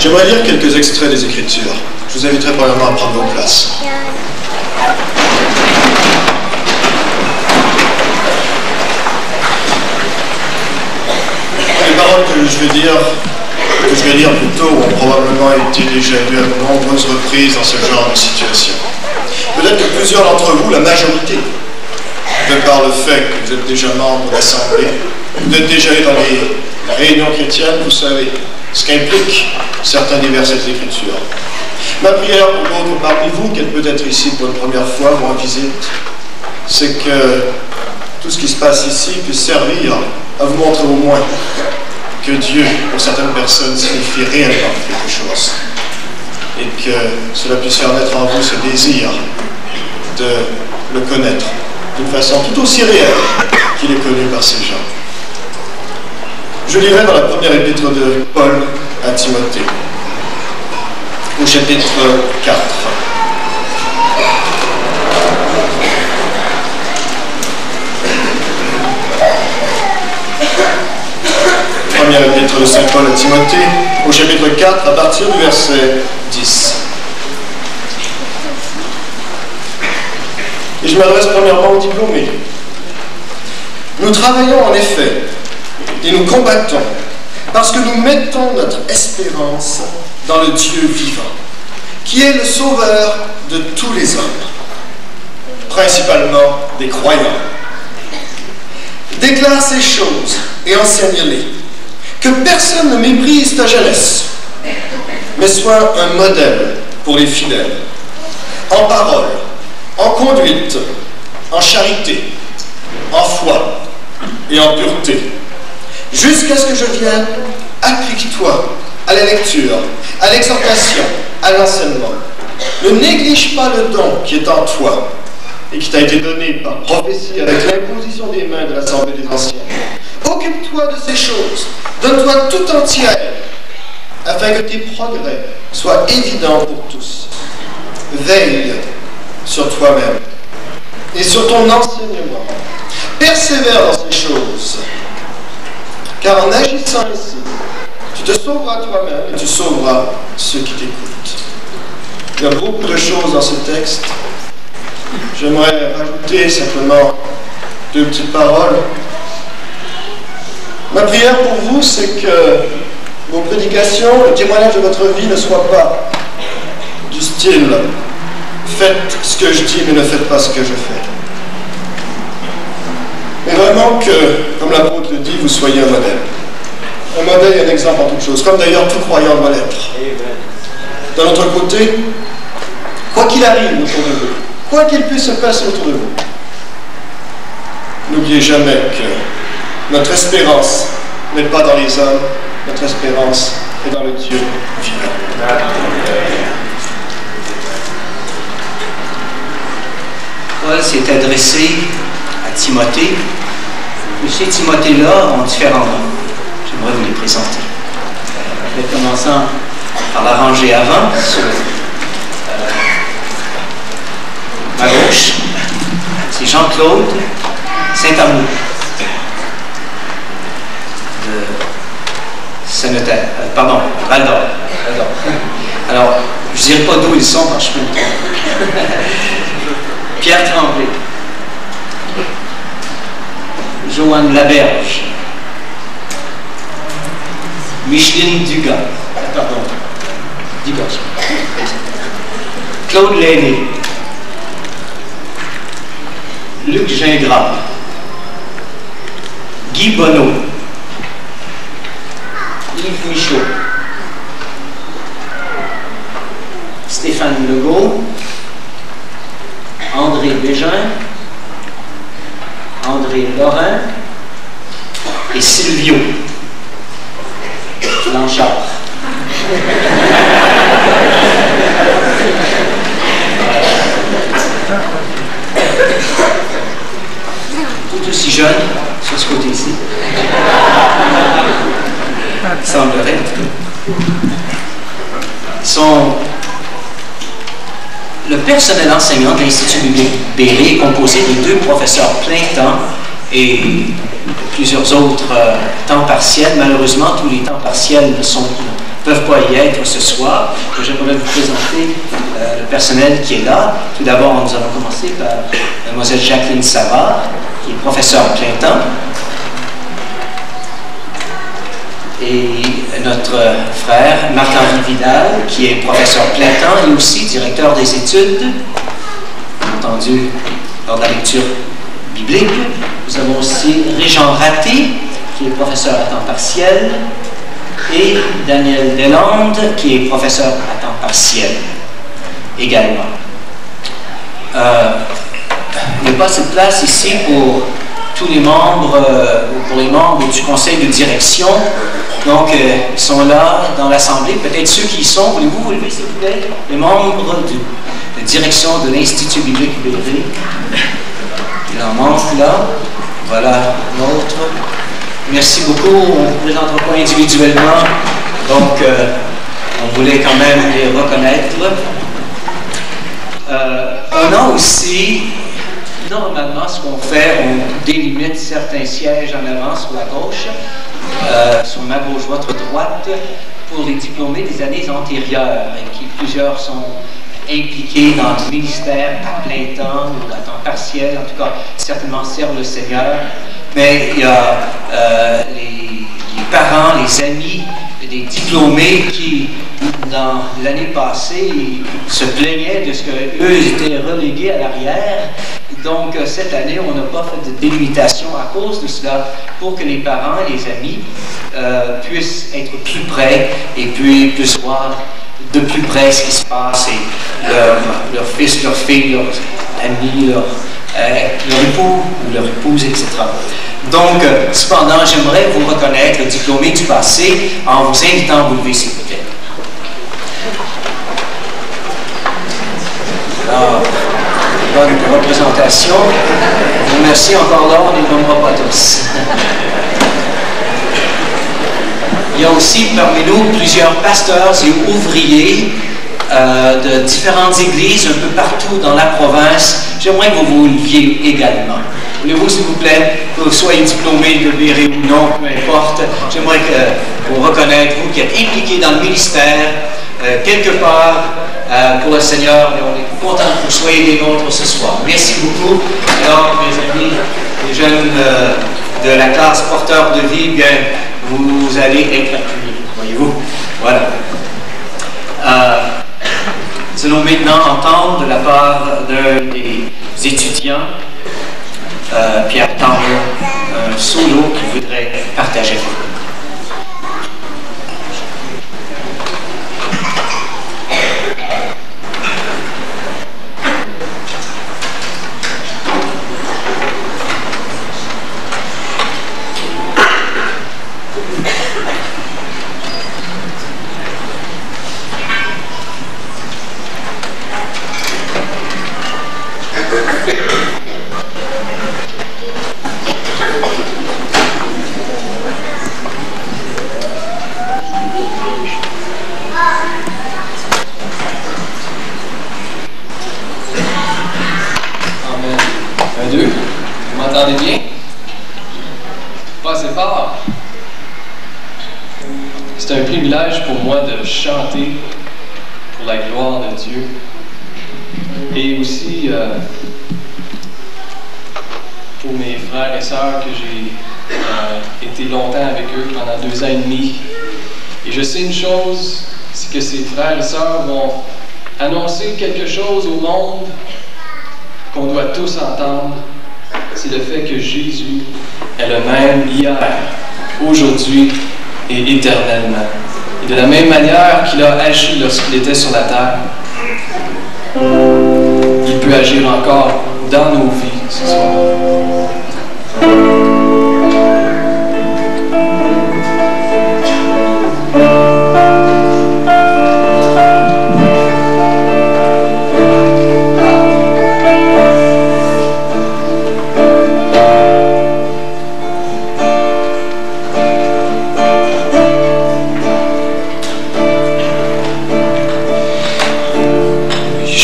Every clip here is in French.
J'aimerais lire quelques extraits des Écritures. Je vous inviterai premièrement à prendre vos places. Les paroles que je vais lire plutôt, ont probablement été déjà lues à de nombreuses reprises dans ce genre de situation. Peut-être que plusieurs d'entre vous, la majorité, de par le fait que vous êtes déjà membre d'assemblée, vous êtes déjà allé dans les réunions chrétiennes, vous savez ce qu'impliquent certains des versets de l'Écriture. Ma prière pour d'autres parmi vous, qui êtes peut-être ici pour une première fois ou en visite, c'est que tout ce qui se passe ici puisse servir à vous montrer au moins que Dieu, pour certaines personnes, signifie réellement quelque chose. Et que cela puisse faire naître en vous ce désir de le connaître d'une façon tout aussi réelle qu'il est connu par ces gens. Je lirai dans la première épître de Paul à Timothée, au chapitre 4. Première épître de Saint Paul à Timothée, au chapitre 4, à partir du verset 10. Et je m'adresse premièrement aux diplômés. Nous travaillons en effet, et nous combattons, parce que nous mettons notre espérance dans le Dieu vivant, qui est le sauveur de tous les hommes, principalement des croyants. Déclare ces choses et enseigne-les, que personne ne méprise ta jeunesse, mais sois un modèle pour les fidèles, en parole, en conduite, en charité, en foi et en pureté. Jusqu'à ce que je vienne, applique-toi à la lecture, à l'exhortation, à l'enseignement. Ne néglige pas le don qui est en toi et qui t'a été donné par prophétie avec l'imposition des mains de l'Assemblée des Anciens. Occupe-toi de ces choses, donne-toi tout entier à elles, afin que tes progrès soient évidents pour tous. Veille sur toi-même et sur ton enseignement. Persévère dans ces choses, car en agissant ainsi, tu te sauveras toi-même et tu sauveras ceux qui t'écoutent. Il y a beaucoup de choses dans ce texte. J'aimerais rajouter simplement deux petites paroles. Ma prière pour vous, c'est que vos prédications, le témoignage de votre vie ne soit pas du style « faites ce que je dis, mais ne faites pas ce que je fais ». Mais vraiment que, comme l'apôtre le dit, vous soyez un modèle. Un modèle et un exemple en toute chose, comme d'ailleurs tout croyant doit l'être. D'un autre côté, quoi qu'il arrive autour de vous, quoi qu'il puisse se passer autour de vous, n'oubliez jamais que notre espérance n'est pas dans les hommes, notre espérance est dans le Dieu vivant. Paul s'est adressé à Timothée. Et ces Timothée-là ont différents noms. J'aimerais vous les présenter. Commençant par la rangée avant, sur ma gauche, c'est Jean-Claude Saint-Amour de Saint-Notaire, Val-d'Or. Alors, je ne dirai pas d'où ils sont, parce que je peux me tromper. Pierre Tremblay, Joanne Laberge, Micheline Dugas, Claude Lainé, Luc Gingras, Guy Bonneau, Yves Michaud, Stéphane Legault, André Bégin, André Lorrain et Silvio Blanchard. Tout aussi jeune sur ce côté-ci. Il semblerait en tout cas. Le personnel enseignant de l'Institut biblique Béret est composé de 2 professeurs plein temps et plusieurs autres temps partiels. Malheureusement, tous les temps partiels ne peuvent pas y être ce soir. J'aimerais vous présenter le personnel qui est là. Tout d'abord, nous allons commencer par Mlle Jacqueline Savard, qui est professeure à plein temps. Et notre frère Marc-Henri Vidal, qui est professeur plein temps et aussi directeur des études, entendu lors de la lecture biblique. Nous avons aussi Régent Raté, qui est professeur à temps partiel, et Daniel Deslandes, qui est professeur à temps partiel également. Il n'y a pas assez de place ici pour tous les membres, pour les membres du conseil de direction. Donc, ils sont là dans l'Assemblée. Peut-être ceux qui y sont, voulez-vous vous lever, s'il vous plaît? Les membres de la direction de l'Institut biblique Béret. Il en manque là. Voilà l'autre. Merci beaucoup. On ne vous présentera pas individuellement. Donc, on voulait quand même les reconnaître. On a aussi, normalement, ce qu'on fait, on délimite certains sièges en avant sur la gauche. Sur ma gauche, votre droite, pour les diplômés des années antérieures, et qui plusieurs sont impliqués dans le ministère à plein temps ou à temps partiel, en tout cas, certainement servent le Seigneur. Mais il y a les parents, les amis des diplômés qui, dans l'année passée, se plaignaient de ce qu'eux étaient relégués à l'arrière. Donc, cette année, on n'a pas fait de délimitation à cause de cela, pour que les parents et les amis puissent être plus près et puis puissent voir de plus près ce qui se passe et leur fils, leur fille, leurs amis, leur époux ou leur épouse, etc. Donc, cependant, j'aimerais vous reconnaître, diplômés du passé, en vous invitant à vous lever, s'il vous plaît. Alors, bonne représentation. Je vous remercie encore là, on ne les nommera pas tous. Il y a aussi parmi nous plusieurs pasteurs et ouvriers de différentes églises un peu partout dans la province. J'aimerais que vous vous leviez également. Voulez-vous, s'il vous plaît, que vous soyez diplômé de Béret ou non, peu importe, j'aimerais que vous reconnaître, vous qui êtes impliqués dans le ministère, quelque part pour le Seigneur, et on est content que vous soyez des nôtres ce soir. Merci beaucoup. Alors, mes amis, les jeunes de la classe porteurs de vie, bien, vous allez être accueillis, voyez-vous. Voilà. Nous allons maintenant entendre de la part d'un des étudiants, Pierre Tango, un solo qu'il voudrait partager. C'est un privilège pour moi de chanter pour la gloire de Dieu et aussi pour mes frères et sœurs que j'ai été longtemps avec eux pendant 2 ans et demi. Et je sais une chose, c'est que ces frères et sœurs vont annoncer quelque chose au monde qu'on doit tous entendre. C'est le fait que Jésus est le même hier, aujourd'hui et éternellement. Et de la même manière qu'il a agi lorsqu'il était sur la terre, il peut agir encore dans nos vies ce soir.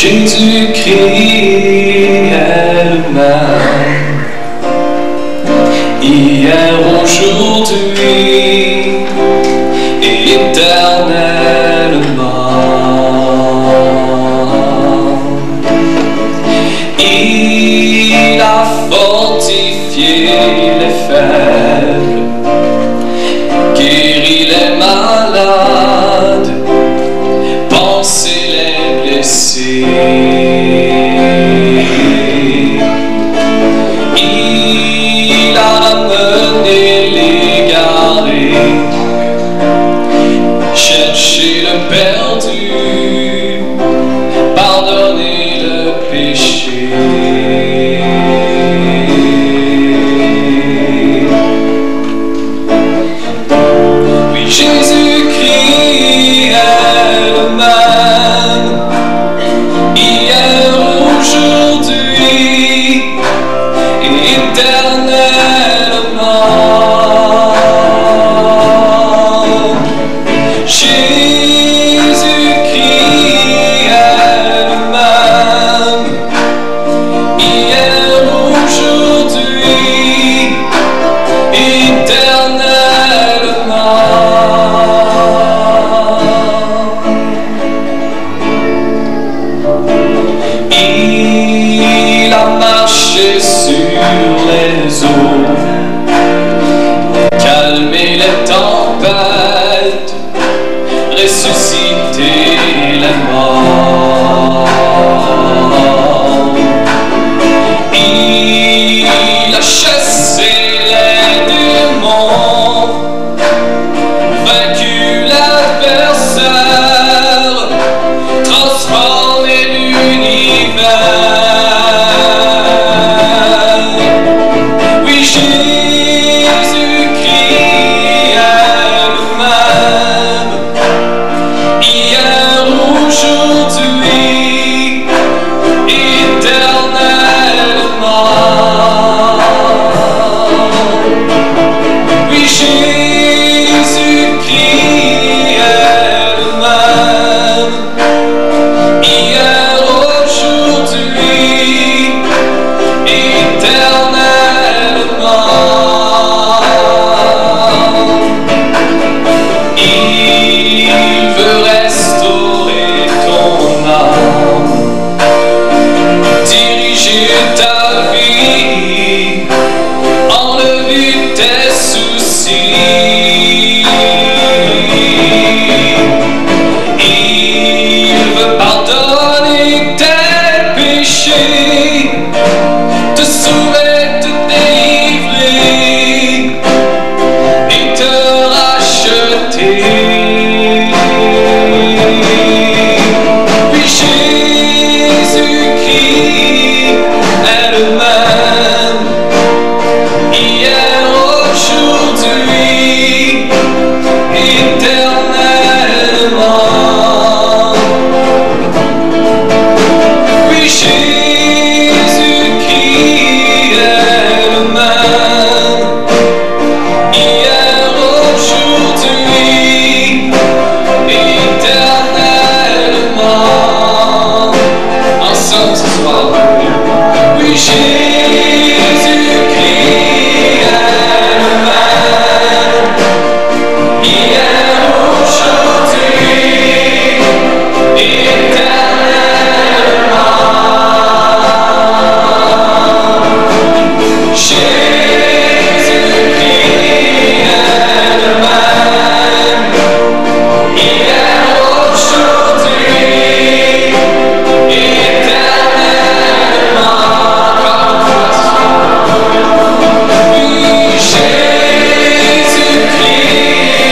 Jésus-Christ est le même, hier, aujourd'hui et éternel. fortifié les faibles, guérit les malades, pansé les blessés. Il a ramené l'égaré, cherché le perdu, pardonné le péché. Oui, Jésus-Christ est le même, hier, aujourd'hui, éternellement. Jésus-Christ est le même, hier, aujourd'hui, éternellement. Il a marché sur les eaux, calmé les tempêtes, ressuscité les morts. Il a chassé les démons, vaincu l'adversaire, transformé l'univers. Oui, Jésus-Christ est le même, hier, aujourd'hui, éternellement. Oui, Jésus-Christ est le même, hier, aujourd'hui, éternellement. Il veut restaurer ton âme, diriger ta vie, enlever tes soucis. Il veut pardonner tes péchés, te sauver, te délivrer et te racheter. Oui, Jésus-Christ est le même, hier, aujourd'hui, éternellement. Oui, Jésus-Christ est le même, hier, aujourd'hui, éternellement. Ensemble ce soir. Oui, Jésus-Christ est le même, hier, aujourd'hui, éternellement. Jésus-Christ est le même, hier, aujourd'hui, éternellement. Oui, Jésus-Christ est le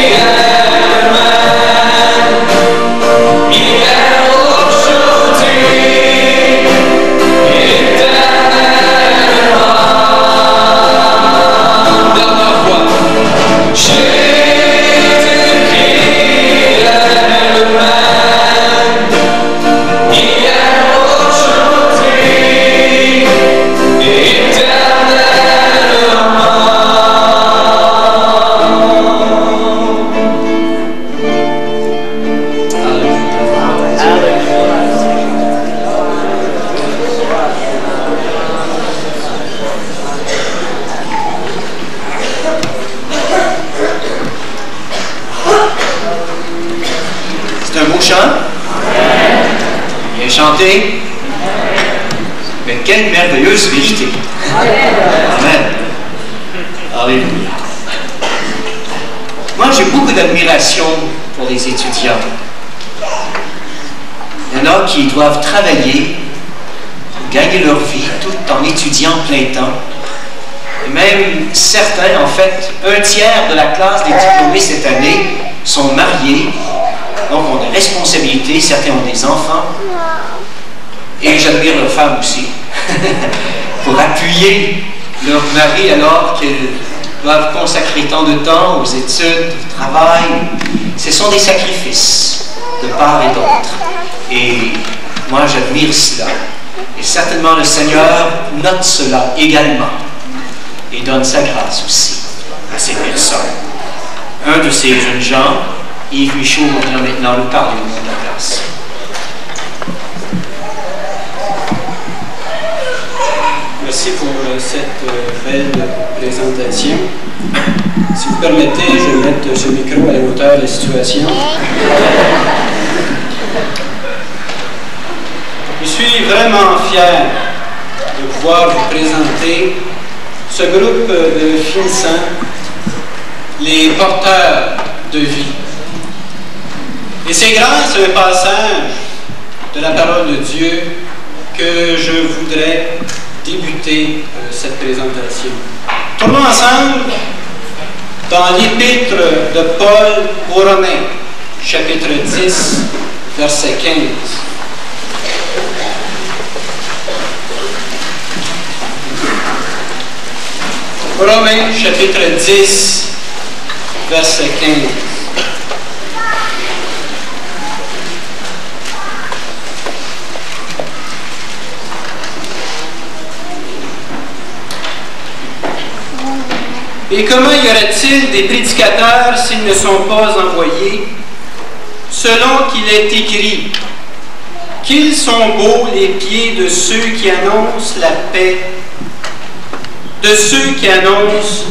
même, hier, aujourd'hui, éternellement. Dernière fois. Jésus-Christ est le même, hier, aujourd'hui, C'est un beau chant. Bien chanté. Mais quelle merveilleuse vérité! Amen. Alléluia. Moi, j'ai beaucoup d'admiration pour les étudiants. Il y en a qui doivent travailler, gagner leur vie tout en étudiant plein temps. Et même certains, en fait, 1/3 de la classe des diplômés cette année sont mariés, donc ont des responsabilités, certains ont des enfants. Et j'admire leurs femmes aussi, pour appuyer leur mari alors qu'ils doivent consacrer tant de temps aux études, au travail. Ce sont des sacrifices de part et d'autre. Et moi, j'admire cela. Et certainement, le Seigneur note cela également et donne sa grâce aussi à ces personnes. Un de ces jeunes gens, Yves Michaud, va venir maintenant nous parler au nom de la grâce. Merci pour cette belle présentation. Si vous permettez, je vais mettre ce micro à la hauteur de la situation. Je suis vraiment fier de pouvoir vous présenter ce groupe de finissants, les porteurs de vie. Et c'est grâce à un passage de la parole de Dieu que je voudrais débuter cette présentation. Tournons ensemble dans l'épître de Paul aux Romains, chapitre 10, verset 15. Romains, chapitre 10, verset 15. Et comment y aurait-il des prédicateurs s'ils ne sont pas envoyés, selon qu'il est écrit, qu'ils sont beaux les pieds de ceux qui annoncent la paix, de ceux qui annoncent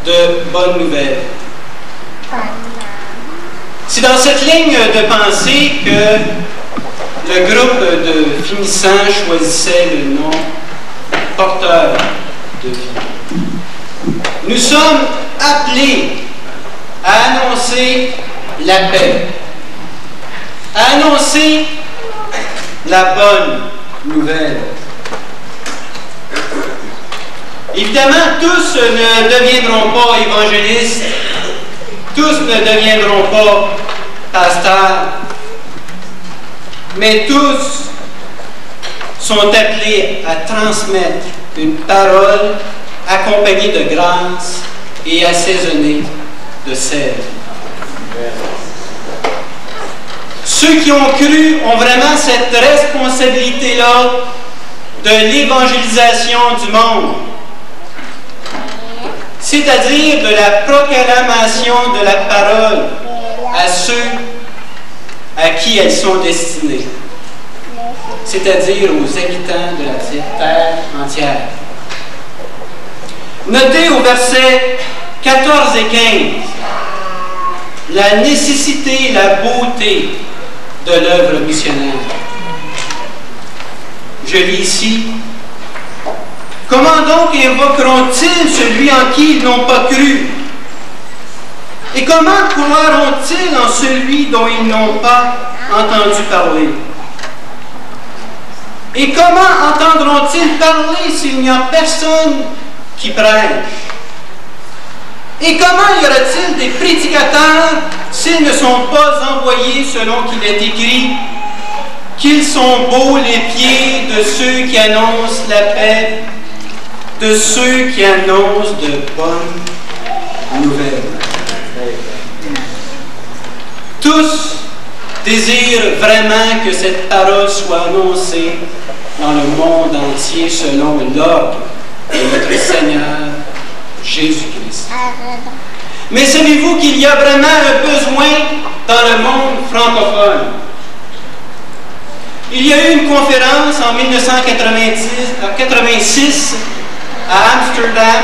de bonnes nouvelles. C'est dans cette ligne de pensée que le groupe de finissants choisissait le nom porteur de vie. Nous sommes appelés à annoncer la paix, à annoncer la bonne nouvelle. Évidemment, tous ne deviendront pas évangélistes, tous ne deviendront pas pasteurs, mais tous sont appelés à transmettre une parole accompagnée de grâce et assaisonnée de sel. Ceux qui ont cru ont vraiment cette responsabilité-là de l'évangélisation du monde, c'est-à-dire de la proclamation de la parole à ceux à qui elles sont destinées, c'est-à-dire aux habitants de la terre entière. Notez au verset 14 et 15 la nécessité, la beauté de l'œuvre missionnaire. Je lis ici: comment donc invoqueront-ils celui en qui ils n'ont pas cru? Et comment croiront-ils en celui dont ils n'ont pas entendu parler? Et comment entendront-ils parler s'il n'y a personne qui prêche? Et comment y aura-t-il des prédicateurs s'ils ne sont pas envoyés selon qu'il est écrit qu'ils sont beaux les pieds de ceux qui annoncent la paix, de ceux qui annoncent de bonnes nouvelles? Tous désirent vraiment que cette parole soit annoncée dans le monde entier selon l'ordre de notre Seigneur Jésus-Christ. Mais savez-vous qu'il y a vraiment un besoin dans le monde francophone? Il y a eu une conférence en 1986 à Amsterdam,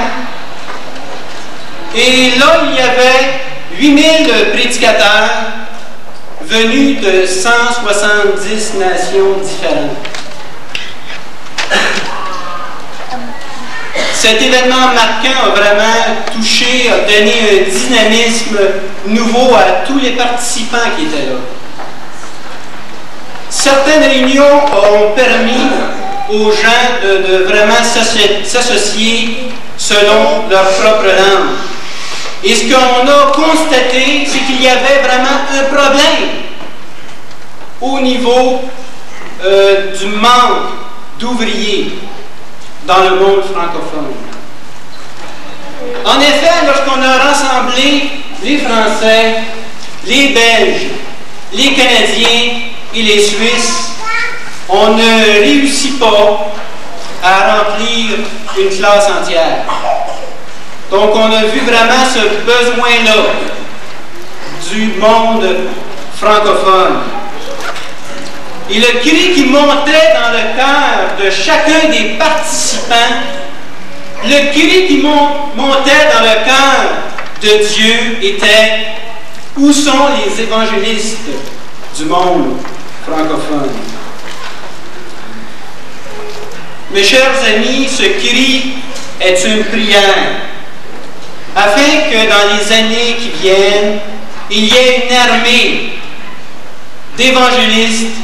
et là il y avait 8000 prédicateurs venus de 170 nations différentes. cet événement marquant a vraiment touché, a donné un dynamisme nouveau à tous les participants qui étaient là. Certaines réunions ont permis aux gens de vraiment s'associer selon leur propre langue. Et ce qu'on a constaté, c'est qu'il y avait vraiment un problème au niveau du manque d'ouvriers dans le monde francophone. En effet, lorsqu'on a rassemblé les Français, les Belges, les Canadiens et les Suisses, on ne réussit pas à remplir une classe entière. Donc, on a vu vraiment ce besoin-là du monde francophone. Et le cri qui montait dans le cœur de chacun des participants, le cri qui montait dans le cœur de Dieu était « Où sont les évangélistes du monde francophone? » Mes chers amis, ce cri est une prière, afin que dans les années qui viennent, il y ait une armée d'évangélistes,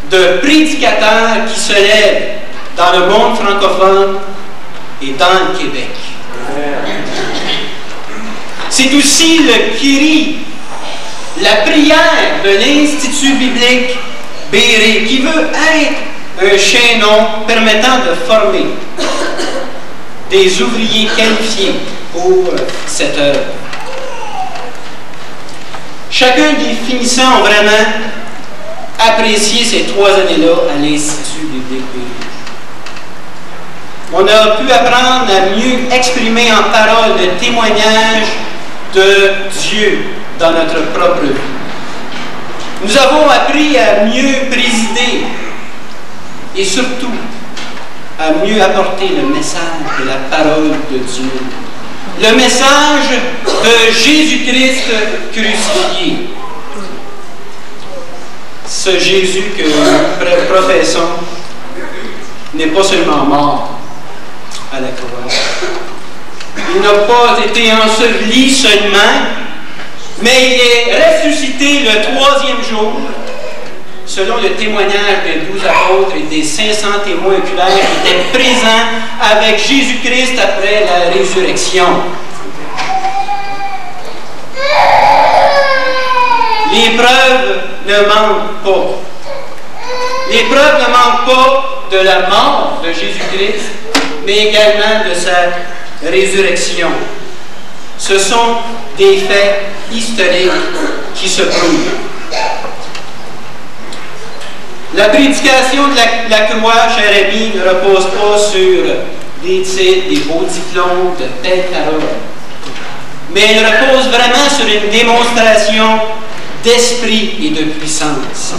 de prédicateurs qui se lèvent dans le monde francophone et dans le Québec. C'est aussi le cri, la prière de l'Institut biblique Béret, qui veut être un chaînon permettant de former des ouvriers qualifiés pour cette œuvre. Chacun des finissants a vraiment apprécié ces 3 années-là à l'Institut biblique Béret. On a pu apprendre à mieux exprimer en parole le témoignage de Dieu dans notre propre vie. Nous avons appris à mieux présider et surtout à mieux apporter le message de la parole de Dieu. Le message de Jésus-Christ crucifié. Ce Jésus que nous professons n'est pas seulement mort à la croix. Il n'a pas été enseveli seulement, mais il est ressuscité le 3e jour, selon le témoignage des 12 apôtres et des 500 témoins oculaires qui étaient présents avec Jésus-Christ après la résurrection. Les preuves ne manquent pas. Les preuves ne manquent pas de la mort de Jésus-Christ, mais également de sa résurrection. Ce sont des faits historiques qui se prouvent. La prédication de la croix, cher ami, ne repose pas sur des titres, des beaux diplômes, de belles paroles, mais elle repose vraiment sur une démonstration d'esprit et de puissance.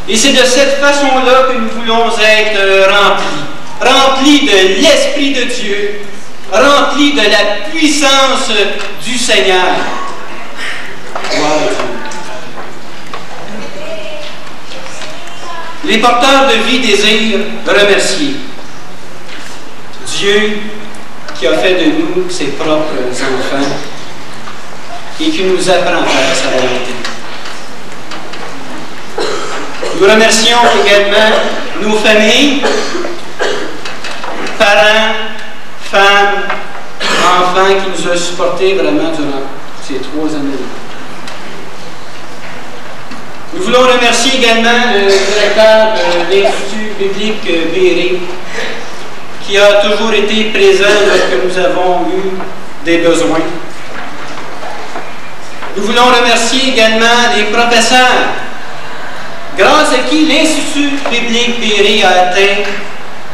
Et c'est de cette façon-là que nous voulons être remplis de l'Esprit de Dieu, remplis de la puissance du Seigneur. Gloire à Dieu. Les porteurs de vie désirent remercier Dieu qui a fait de nous ses propres enfants et qui nous apprend à faire sa volonté. Nous remercions également nos familles, parents, femmes, enfants qui nous ont supportés vraiment durant ces 3 années. Nous voulons remercier également le directeur de l'Institut biblique Béret, qui a toujours été présent lorsque nous avons eu des besoins. Nous voulons remercier également les professeurs, grâce à qui l'Institut biblique Béret a atteint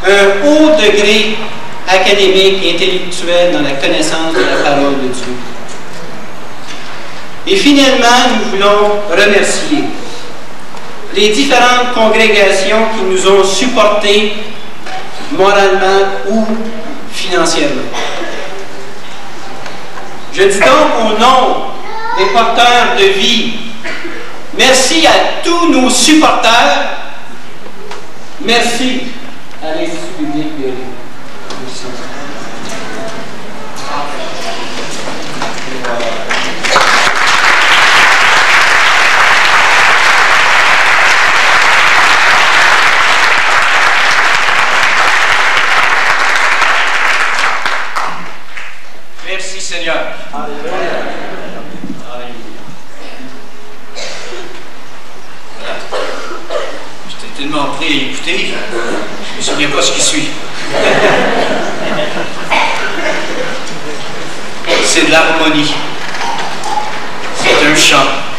un haut degré académique et intellectuel dans la connaissance de la parole de Dieu. Et finalement, nous voulons remercier les différentes congrégations qui nous ont supportés moralement ou financièrement. Je dis donc au nom des porteurs de vie, merci à tous nos supporters, merci à l'Institut biblique Béret. Seigneur. Alléluia. Voilà. J'étais tellement pris à écouter, je ne me souviens pas ce qui suit. C'est de l'harmonie. C'est un chant.